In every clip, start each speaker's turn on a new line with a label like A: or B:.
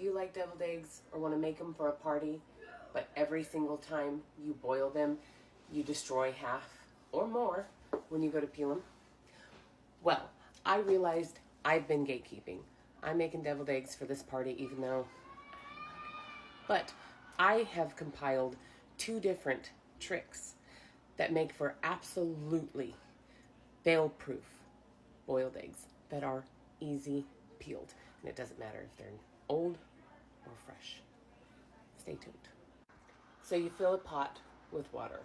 A: you like deviled eggs or want to make them for a party, but every single time you boil them, you destroy half or more when you go to peel them? Well, I realized I've been gatekeeping. I'm making deviled eggs for this party, even though... But I have compiled 2 different tricks that make for absolutely fail-proof boiled eggs that are easy peeled. And it doesn't matter if they're old or fresh. Stay tuned. So you fill a pot with water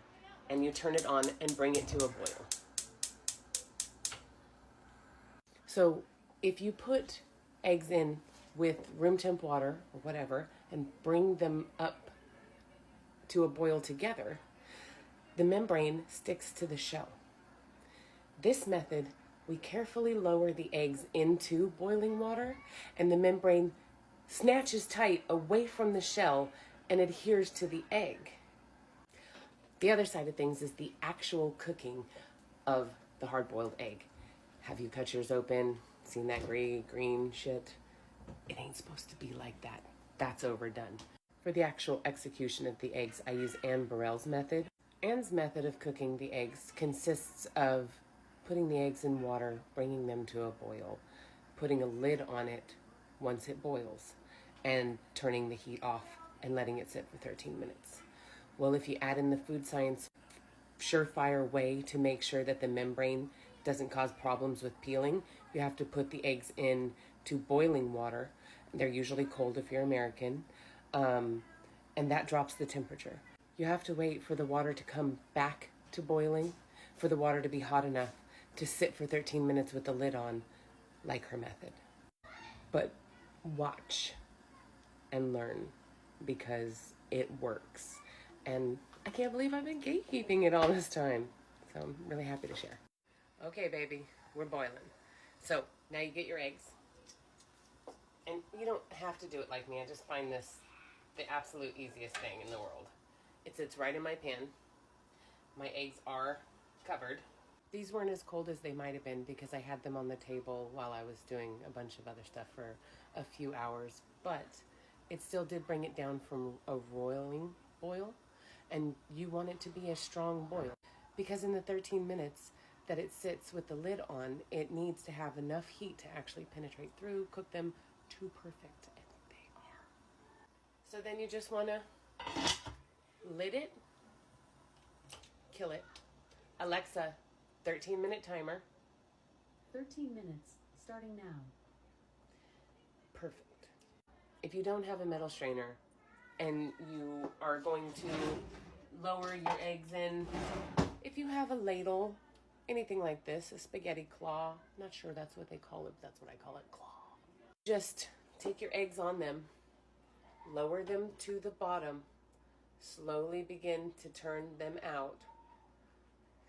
A: and you turn it on and bring it to a boil. So if you put eggs in with room temp water or whatever and bring them up to a boil together, the membrane sticks to the shell. This method, we carefully lower the eggs into boiling water and the membrane snatches tight away from the shell and adheres to the egg. The other side of things is the actual cooking of the hard-boiled egg. Have you cut yours open? Seen that gray, green shit? It ain't supposed to be like that. That's overdone. For the actual execution of the eggs, I use Anne Burrell's method. Anne's method of cooking the eggs consists of putting the eggs in water, bringing them to a boil, putting a lid on it once it boils, and turning the heat off and letting it sit for 13 minutes. Well, if you add in the food science surefire way to make sure that the membrane doesn't cause problems with peeling, you have to put the eggs in to boiling water. They're usually cold if you're American, and that drops the temperature. You have to wait for the water to come back to boiling, for the water to be hot enough to sit for 13 minutes with the lid on, like her method. But watch and learn, because it works. And I can't believe I've been gatekeeping it all this time. So I'm really happy to share. Okay, baby, we're boiling. So now you get your eggs. And you don't have to do it like me. I just find this the absolute easiest thing in the world. It sits right in my pan. My eggs are covered. These weren't as cold as they might have been because I had them on the table while I was doing a bunch of other stuff for a few hours. But it still did bring it down from a roiling boil. And you want it to be a strong boil. Because in the 13 minutes that it sits with the lid on, it needs to have enough heat to actually penetrate through, cook them to perfect. And they are. So then you just want to lid it, kill it. Alexa, 13-minute timer.
B: 13 minutes, starting now.
A: Perfect. If you don't have a metal strainer and you are going to lower your eggs in, if you have a ladle, anything like this, a spaghetti claw, not sure that's what they call it, but that's what I call it, claw. Just take your eggs on them, lower them to the bottom, slowly begin to turn them out,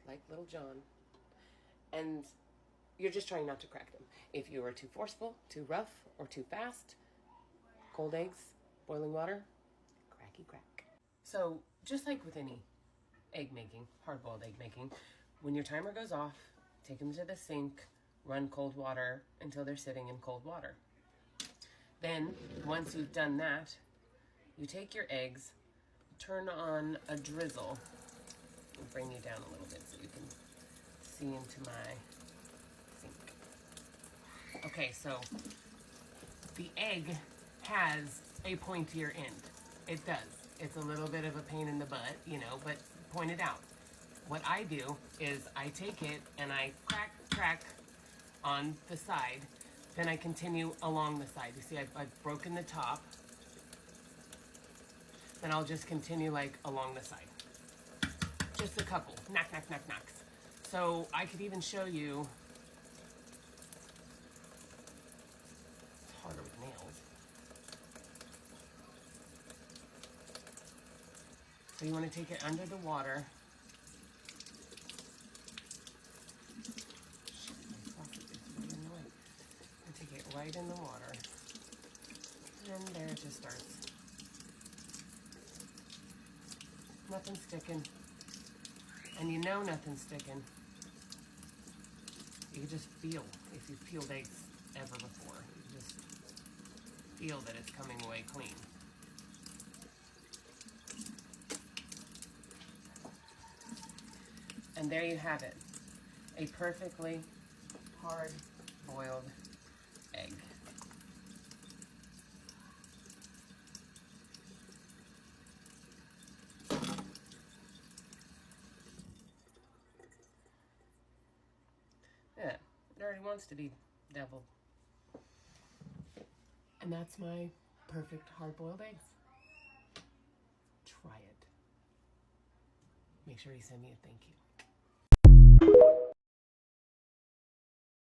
A: like Little John, and you're just trying not to crack them. If you are too forceful, too rough, or too fast, cold eggs, boiling water, cracky crack. So just like with any egg making, hard-boiled egg making, when your timer goes off, take them to the sink, run cold water until they're sitting in cold water. Then, once you've done that, you take your eggs, turn on a drizzle. I'll bring you down a little bit so you can see into my sink. Okay, so the egg has a pointier end. It does. It's a little bit of a pain in the butt, you know, but point it out. What I do is I take it and I crack on the side. Then I continue along the side. You see, I've broken the top. Then I'll just continue like along the side. Just a couple. Knock, knock, knock, knocks. So I could even show you. It's harder with nails. So you want to take it under the water. Take it right in the water, and there it just starts. Nothing's sticking, and you know nothing's sticking. You can just feel if you've peeled eggs ever before. You just feel that it's coming away clean. And there you have it, a perfectly hard-boiled egg. Yeah, it already wants to be deviled. And that's my perfect hard-boiled eggs. Try it. Make sure you send me a thank you.